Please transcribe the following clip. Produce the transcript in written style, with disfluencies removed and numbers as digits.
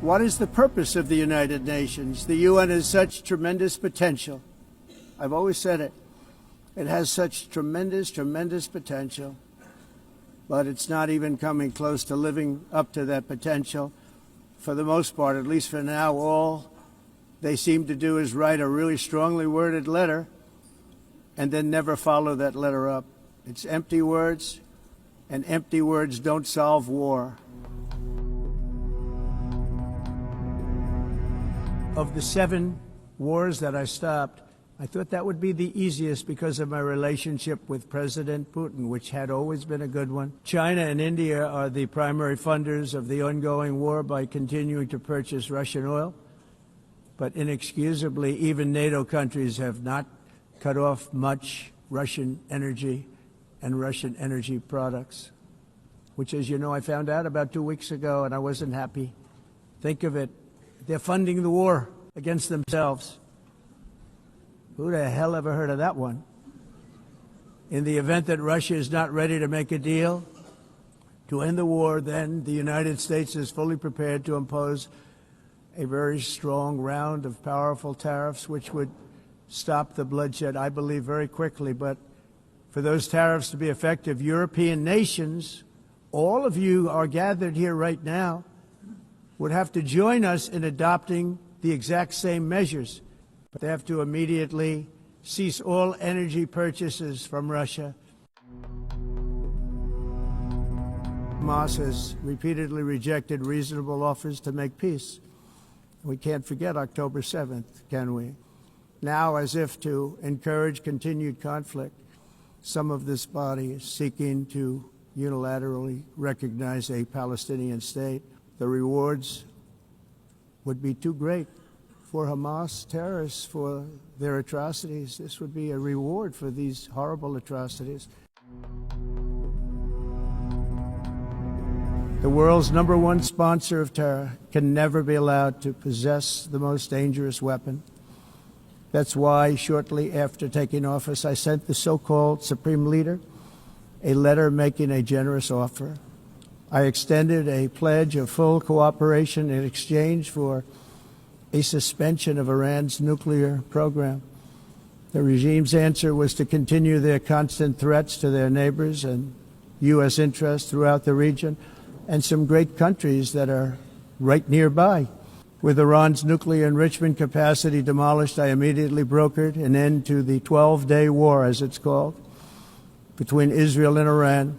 What is the purpose of the United Nations? The UN has such tremendous potential. I've always said it. It has such tremendous, tremendous potential, but it's not even coming close to living up to that potential. For the most part, at least for now, all they seem to do is write a really strongly worded letter and then never follow that letter up. It's empty words, and empty words don't solve war. Of the 7 wars that I stopped, I thought that would be the easiest because of my relationship with President Putin, which had always been a good one. China and India are the primary funders of the ongoing war by continuing to purchase Russian oil. But inexcusably, even NATO countries have not cut off much Russian energy and Russian energy products, which, as you know, I found out about 2 weeks ago, and I wasn't happy. Think of it. They're funding the war against themselves. Who the hell ever heard of that one? In the event that Russia is not ready to make a deal to end the war, then the United States is fully prepared to impose a very strong round of powerful tariffs, which would stop the bloodshed, I believe, very quickly. But for those tariffs to be effective, European nations, all of you are gathered here right now, would have to join us in adopting the exact same measures. But they have to immediately cease all energy purchases from Russia. Hamas has repeatedly rejected reasonable offers to make peace. We can't forget October 7th, can we? Now, as if to encourage continued conflict, some of this body is seeking to unilaterally recognize a Palestinian state. The rewards would be too great for Hamas terrorists for their atrocities. This would be a reward for these horrible atrocities. The world's #1 sponsor of terror can never be allowed to possess the most dangerous weapon. That's why, shortly after taking office, I sent the so-called Supreme Leader a letter making a generous offer. I extended a pledge of full cooperation in exchange for a suspension of Iran's nuclear program. The regime's answer was to continue their constant threats to their neighbors and U.S. interests throughout the region and some great countries that are right nearby. With Iran's nuclear enrichment capacity demolished, I immediately brokered an end to the 12-day war, as it's called, between Israel and Iran.